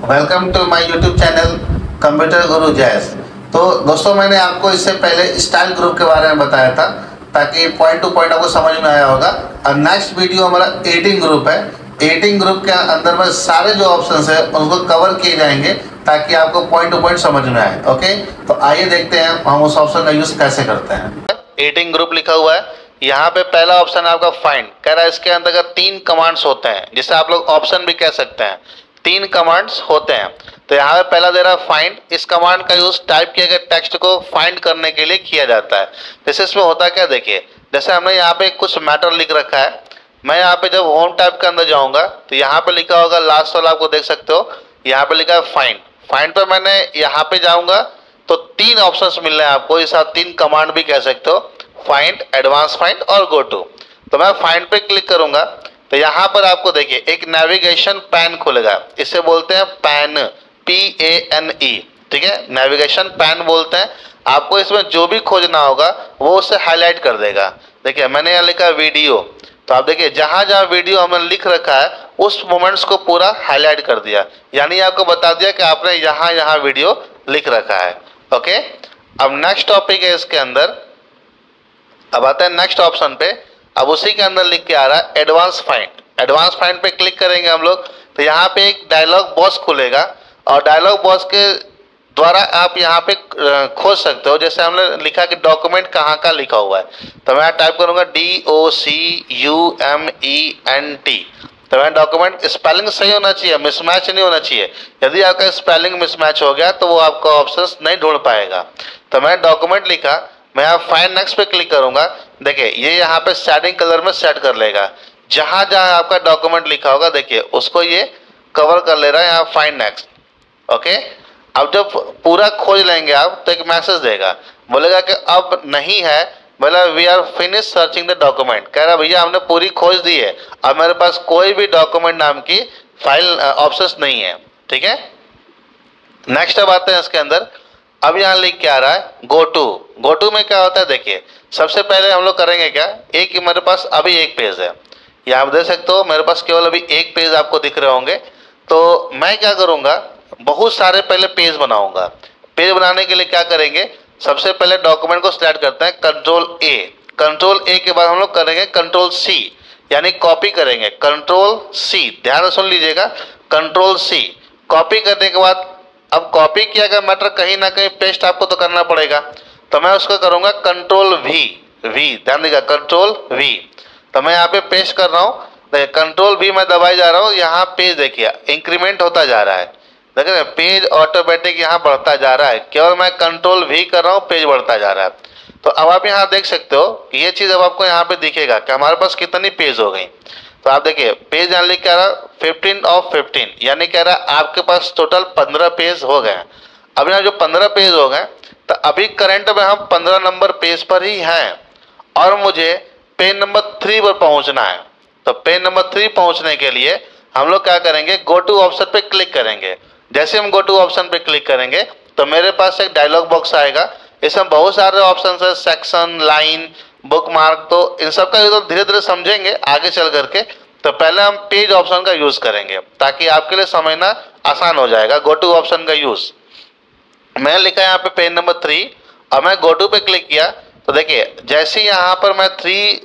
Welcome to my YouTube channel computer guru जैस। तो दोस्तों, मैंने आपको इससे पहले स्टाइल ग्रुप के बारे में बताया था ताकि पॉइंट टू पॉइंट आपको समझ में आया होगा। और नेक्स्ट वीडियो हमारा एडिटिंग ग्रुप है। एडिटिंग ग्रुप के अंदर में सारे जो ऑप्शंस है उनको कवर किए जाएंगे ताकि आपको पॉइंट टू पॉइंट समझ में आए। ओके, तो आइए देखते हैं हम उस ऑप्शन का यूज कैसे करते हैं। एडिटिंग ग्रुप लिखा हुआ है, यहाँ पे पहला ऑप्शन है आपका फाइंड। कह रहा है इसके अंतर्गत 3 कमांड्स होते हैं, जिसे आप लोग ऑप्शन भी कह सकते हैं। 3 कमांड्स होते हैं। तो यहाँ पे पहला दे रहा है फाइंड। इस कमांड का यूज टाइप किए गए टेक्स्ट को फाइंड करने के लिए किया जाता है। जैसे इसमें होता क्या, देखिए, जैसे हमने यहाँ पे कुछ मैटर लिख रखा है। मैं यहाँ पे जब होम टैब के अंदर जाऊंगा तो यहाँ पे लिखा होगा, लास्ट वाला आपको देख सकते हो, यहाँ पे लिखा है फाइंड। फाइंड पे मैंने यहाँ पे जाऊंगा तो 3 ऑप्शंस मिल रहे हैं आपको। इस आप 3 कमांड भी कह सकते हो, फाइंड, एडवांस फाइंड और गो टू। तो मैं फाइंड पे क्लिक करूंगा तो यहाँ पर आपको देखिए एक नेविगेशन पैन खुलेगा। इसे बोलते हैं पैन, PANE। ठीक है, नेविगेशन पैन बोलते हैं। आपको इसमें जो भी खोजना होगा वो उसे हाईलाइट कर देगा। देखिए मैंने यहाँ लिखा वीडियो, तो आप देखिए जहां जहां वीडियो हमने लिख रखा है उस मोमेंट्स को पूरा हाईलाइट कर दिया, यानी आपको बता दिया कि आपने यहाँ यहाँ वीडियो लिख रखा है। ओके, अब नेक्स्ट टॉपिक है इसके अंदर। अब आता है नेक्स्ट ऑप्शन पे। अब उसी के अंदर लिख के आ रहा है एडवांस फाइंड। एडवांस फाइंड पे क्लिक करेंगे हम लोग तो यहाँ पे एक डायलॉग बॉक्स खुलेगा और डायलॉग बॉक्स के द्वारा आप यहाँ पे खोज सकते हो। जैसे हमने लिखा कि डॉक्यूमेंट कहाँ का लिखा हुआ है, तो मैं टाइप करूंगा DOCUMENT। तो मैं डॉक्यूमेंट, स्पेलिंग सही होना चाहिए, मिसमैच नहीं होना चाहिए। यदि आपका स्पेलिंग मिसमैच हो गया तो वो आपका ऑप्शंस नहीं ढूंढ पाएगा। तो मैं डॉक्यूमेंट लिखा, मैं यहाँ फाइंड नेक्स्ट पे क्लिक करूंगा। देखिए ये यहाँ पे शेडिंग कलर में सेट कर लेगा। जहां जहां आपका डॉक्यूमेंट लिखा होगा देखिए उसको ये कवर कर ले रहा है यहाँ फाइंड नेक्स्ट। ओके, अब जब पूरा खोज लेंगे आप तो एक मैसेज देगा, बोलेगा कि अब नहीं है, बोला we are finish searching the document. कह रहा भैया हमने पूरी खोज दी है, अब मेरे पास कोई भी डॉक्यूमेंट नाम की फाइल ऑप्शंस नहीं है। ठीक है, नेक्स्ट अब आते हैं इसके अंदर। अब यहाँ लिख के आ रहा है गो टू। गो टू में क्या होता है, देखिए सबसे पहले हम लोग करेंगे क्या, एक मेरे पास अभी एक पेज है, यहाँ आप देख सकते हो मेरे पास केवल अभी एक पेज आपको दिख रहे होंगे। तो मैं क्या करूँगा, बहुत सारे पहले पेज बनाऊंगा। पेज बनाने के लिए क्या करेंगे, सबसे पहले डॉक्यूमेंट को सिलेक्ट करते हैं, कंट्रोल A। कंट्रोल A के बाद हम लोग करेंगे कंट्रोल C, यानी कॉपी करेंगे, कंट्रोल C। ध्यान से सुन लीजिएगा, कंट्रोल C। कॉपी करने के बाद अब कॉपी किया गया मैटर कहीं ना कहीं पेस्ट आपको तो करना पड़ेगा, तो मैं उसको करूंगा कंट्रोल V। ध्यान दीजिएगा, कंट्रोल V। तो मैं यहाँ पे पेस्ट कर रहा हूँ, देखिए कंट्रोल V मैं दबाई जा रहा हूँ। यहाँ पेज देखिए इंक्रीमेंट होता जा रहा है, देखिए पेज ऑटोमेटिक यहाँ बढ़ता जा रहा है। केवल मैं कंट्रोल V कर रहा हूँ, पेज बढ़ता जा रहा है। तो अब आप यहाँ देख सकते हो ये चीज़ अब आपको यहाँ पे दिखेगा कि हमारे पास कितनी पेज हो गई। तो आप देखिए पेज यहाँ लिख के आ रहा 15 of 15, यानी कह रहा है आपके पास टोटल 15 पेज हो गए। अब यहाँ जो 15 पेज हो गए तो अभी करंट में हम 15 नंबर पेज पर ही हैं और मुझे पेज नंबर 3 पर पहुँचना है। तो पेज नंबर 3 पहुँचने के लिए हम लोग क्या करेंगे, गो टू ऑप्शन पे क्लिक करेंगे। जैसे हम गो टू ऑप्शन पे क्लिक करेंगे तो मेरे पास एक डायलॉग बॉक्स आएगा। इसमें बहुत सारे ऑप्शन है, सेक्शन, लाइन, बुकमार्क। तो इन सब का यूज धीरे धीरे समझेंगे आगे चल करके। तो पहले हम पेज ऑप्शन का यूज करेंगे ताकि आपके लिए समझना आसान हो जाएगा। गो टू ऑप्शन का यूज मैंने लिखा है यहाँ पे पेज नंबर 3 और मैं गो टू पे क्लिक किया तो देखिए जैसे यहाँ पर मैं 3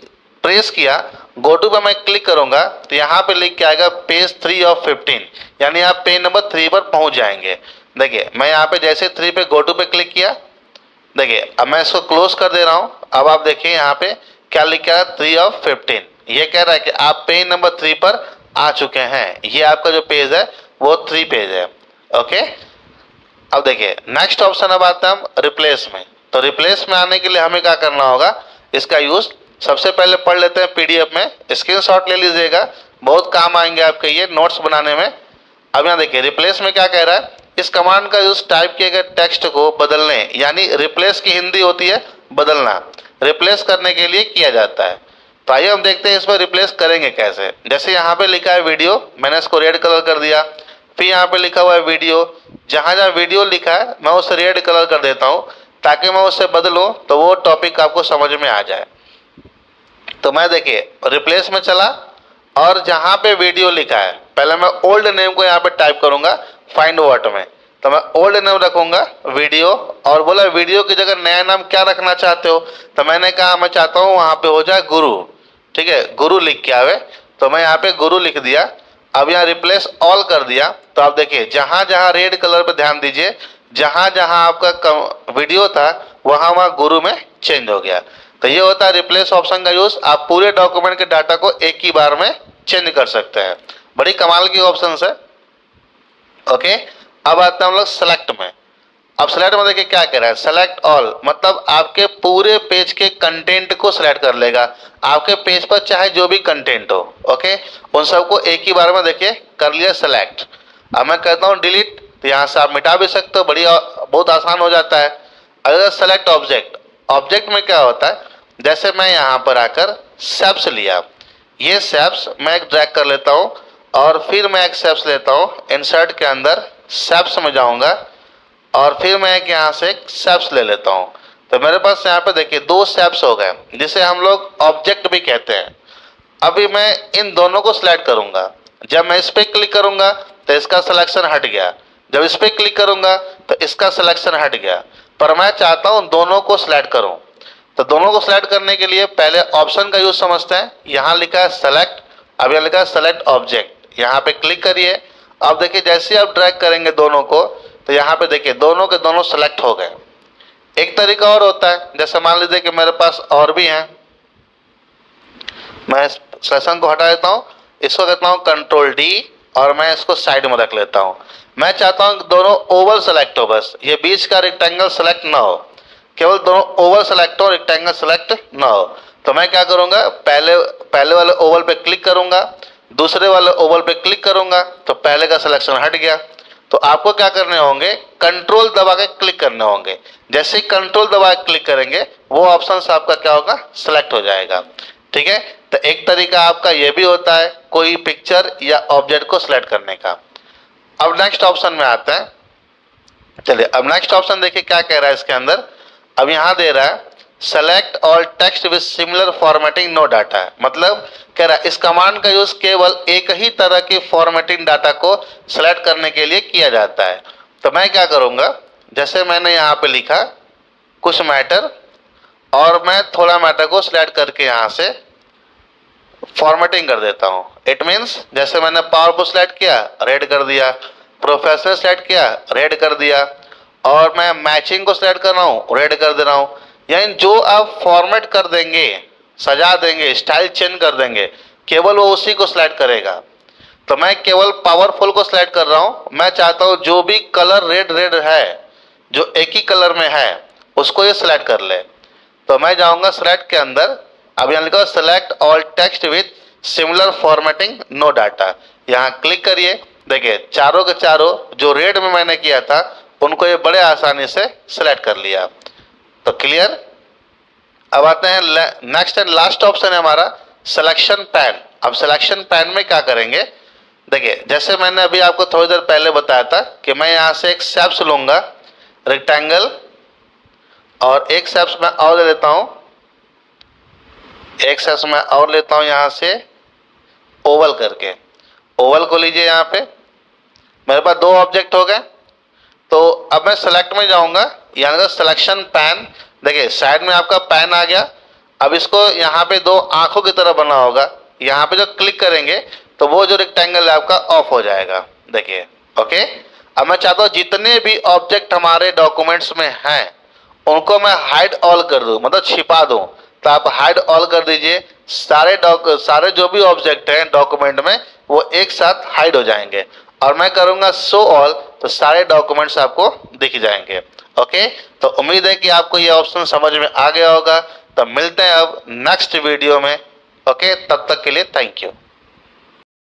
प्रेस किया, गो टू पर मैं क्लिक करूंगा तो यहाँ पे लिख के आएगा पेज 3 of 15, यानी आप पेज नंबर 3 पर पहुंच जाएंगे। देखिए मैं यहाँ पे जैसे 3 पे गो टू पे क्लिक किया, देखिए अब मैं इसको क्लोज कर दे रहा हूँ। अब आप देखिए यहाँ पे क्या लिखा है, 3 of 15। ये कह रहा है कि आप पेज नंबर 3 पर आ चुके हैं। ये आपका जो पेज है वो 3 पेज है। ओके, अब देखिए नेक्स्ट ऑप्शन अब आता है हम रिप्लेस में। तो रिप्लेस में आने के लिए हमें क्या करना होगा, इसका यूज सबसे पहले पढ़ लेते हैं। PDF में स्क्रीनशॉट ले लीजिएगा, बहुत काम आएंगे आपके ये नोट्स बनाने में। अब यहाँ देखिए रिप्लेस में क्या कह रहा है, इस कमांड का यूज टाइप किए गए टेक्स्ट को बदलने, यानी रिप्लेस की हिंदी होती है बदलना, रिप्लेस करने के लिए किया जाता है। तो आइए हम देखते हैं इसमें रिप्लेस करेंगे कैसे। जैसे यहाँ पे लिखा है वीडियो, मैंने इसको रेड कलर कर दिया। फिर यहाँ पे लिखा हुआ है वीडियो, जहाँ जहाँ वीडियो लिखा है मैं उसे रेड कलर कर देता हूँ ताकि मैं उससे बदलूँ तो वो टॉपिक आपको समझ में आ जाए। तो मैं देखिए रिप्लेस में चला और जहाँ पे वीडियो लिखा है पहले मैं ओल्ड नेम को यहाँ पे टाइप करूंगा, फाइंड व्हाट में, तो मैं ओल्ड नेम रखूंगा वीडियो, और बोला वीडियो की जगह नया नाम क्या रखना चाहते हो, तो मैंने कहा मैं चाहता हूँ वहाँ पे हो जाए गुरु। ठीक है, गुरु लिख के आवे, तो मैं यहाँ पे गुरु लिख दिया। अब यहाँ रिप्लेस ऑल कर दिया, तो आप देखिए जहाँ जहाँ रेड कलर पे ध्यान दीजिए, जहाँ जहाँ आपका वीडियो था वहाँ वहाँ गुरु में चेंज हो गया। तो ये होता है रिप्लेस ऑप्शन का यूज। आप पूरे डॉक्यूमेंट के डाटा को एक ही बार में चेंज कर सकते हैं, बड़ी कमाल की ऑप्शन है। ओके, अब आते हैं हम लोग सेलेक्ट में। अब सेलेक्ट में देखिए क्या कह रहा है, सेलेक्ट ऑल, मतलब आपके पूरे पेज के कंटेंट को सिलेक्ट कर लेगा। आपके पेज पर चाहे जो भी कंटेंट हो, ओके, उन सबको एक ही बार में देखिए कर लिया सेलेक्ट। अब मैं कहता हूँ डिलीट, तो यहाँ से आप मिटा भी सकते हो, बहुत आसान हो जाता है। अगर सेलेक्ट ऑब्जेक्ट, ऑब्जेक्ट में क्या होता है, जैसे मैं यहाँ पर आकर सेप्स लिया, ये सेप्स मैं एक ड्रैग कर लेता हूँ, और फिर मैं एक सेप्स लेता हूँ, इंसर्ट के अंदर सेप्स में जाऊँगा, और फिर मैं एक यहाँ से एक सेप्स ले लेता हूँ। तो मेरे पास यहाँ पे देखिए 2 सेप्स हो गए, जिसे हम लोग ऑब्जेक्ट भी कहते हैं। अभी मैं इन दोनों को सिलेक्ट करूँगा, जब मैं इस पर क्लिक करूँगा तो इसका सिलेक्शन हट गया, जब इस पर क्लिक करूँगा तो इसका सिलेक्शन हट गया, पर मैं चाहता हूँ दोनों को सिलेक्ट करूँ। तो दोनों को सिलेक्ट करने के लिए पहले ऑप्शन का यूज समझते हैं। यहाँ लिखा है सेलेक्ट, अब यहाँ लिखा है सेलेक्ट ऑब्जेक्ट, यहाँ पे क्लिक करिए। अब देखिए जैसे ही आप ड्रैग करेंगे दोनों को, तो यहाँ पे देखिए दोनों के दोनों सेलेक्ट हो गए। एक तरीका और होता है, जैसे मान लीजिए कि मेरे पास और भी हैं, मैं सेशन को हटा देता हूँ, इसको कहता हूँ कंट्रोल डी, और मैं इसको साइड में रख लेता हूँ। मैं चाहता हूँ दोनों ओवल सेलेक्ट हो, बस ये बीच का रेक्टेंगल सेलेक्ट ना हो, केवल दोनों ओवल सेलेक्ट हो, रेक्टेंगल सेलेक्ट ना हो। तो मैं क्या करूँगा, पहले वाले ओवल पे क्लिक करूँगा, दूसरे वाले ओवल पे क्लिक करूँगा, तो पहले का सिलेक्शन हट गया। तो आपको क्या करने होंगे, कंट्रोल दबा के क्लिक करने होंगे। जैसे ही कंट्रोल दबा के क्लिक करेंगे वो ऑप्शन आपका क्या होगा, सेलेक्ट हो जाएगा। ठीक है, तो एक तरीका आपका ये भी होता है कोई पिक्चर या ऑब्जेक्ट को सिलेक्ट करने का। अब नेक्स्ट ऑप्शन में आते हैं। चलिए अब नेक्स्ट ऑप्शन देखिए क्या कह रहा है इसके अंदर। अब यहाँ दे रहा है select all text with similar formatting no data, मतलब कह रहा है इस कमांड का यूज केवल एक ही तरह की फॉर्मेटिंग डाटा को सेलेक्ट करने के लिए किया जाता है। तो मैं क्या करूँगा, जैसे मैंने यहाँ पे लिखा कुछ मैटर, और मैं थोड़ा मैटर को सिलेक्ट करके यहाँ से फॉर्मेटिंग कर देता हूँ। इट मीन्स जैसे मैंने पावर को सिलेक्ट किया, रेड कर दिया, प्रोफेशनल सिलेक्ट किया, रेड कर दिया, और मैं मैचिंग को सिलेक्ट कर रहा हूँ, रेड कर दे रहा हूँ। यानी जो आप फॉर्मेट कर देंगे, सजा देंगे, स्टाइल चेंज कर देंगे, केवल वो उसी को सिलेक्ट करेगा। तो मैं केवल पावरफुल को सिलेक्ट कर रहा हूँ। मैं चाहता हूँ जो भी कलर रेड रेड है, जो एक ही कलर में है, उसको ये सिलेक्ट कर ले। तो मैं जाऊँगा सिलेक्ट के अंदर, अब यहाँ लिखा select all text with similar formatting no data, यहाँ क्लिक करिए। देखिए चारों के चारों जो रेड में मैंने किया था उनको ये बड़े आसानी से सिलेक्ट कर लिया। तो क्लियर। अब आते हैं नेक्स्ट एंड लास्ट ऑप्शन है हमारा सिलेक्शन पैन। अब सिलेक्शन पैन में क्या करेंगे, देखिए जैसे मैंने अभी आपको थोड़ी देर पहले बताया था कि मैं यहाँ से एक सेप्स लूँगा रेक्टेंगल, और एक सेप्स मैं और ले लेता हूँ, एक सेप्स मैं और लेता हूँ यहाँ से ओवल करके। ओवल को लीजिए, यहाँ पे मेरे पास 2 ऑब्जेक्ट हो गए। तो अब मैं सेलेक्ट में जाऊँगा, यहाँ का सिलेक्शन पैन, देखिए साइड में आपका पैन आ गया। अब इसको यहाँ पे 2 आंखों की तरह बना होगा, यहाँ पे जो क्लिक करेंगे तो वो जो रेक्टेंगल है आपका ऑफ हो जाएगा। देखिए ओके। अब मैं चाहता हूँ जितने भी ऑब्जेक्ट हमारे डॉक्यूमेंट्स में हैं उनको मैं हाइड ऑल कर दूँ, मतलब छिपा दूँ। तो आप हाइड ऑल कर दीजिए, सारे जो भी ऑब्जेक्ट हैं डॉक्यूमेंट में वो एक साथ हाइड हो जाएंगे। और मैं करूँगा शो ऑल, तो सारे डॉक्यूमेंट्स आपको दिख जाएंगे। ओके, तो उम्मीद है कि आपको ये ऑप्शन समझ में आ गया होगा। तो मिलते हैं अब नेक्स्ट वीडियो में। ओके, तब तक के लिए थैंक यू।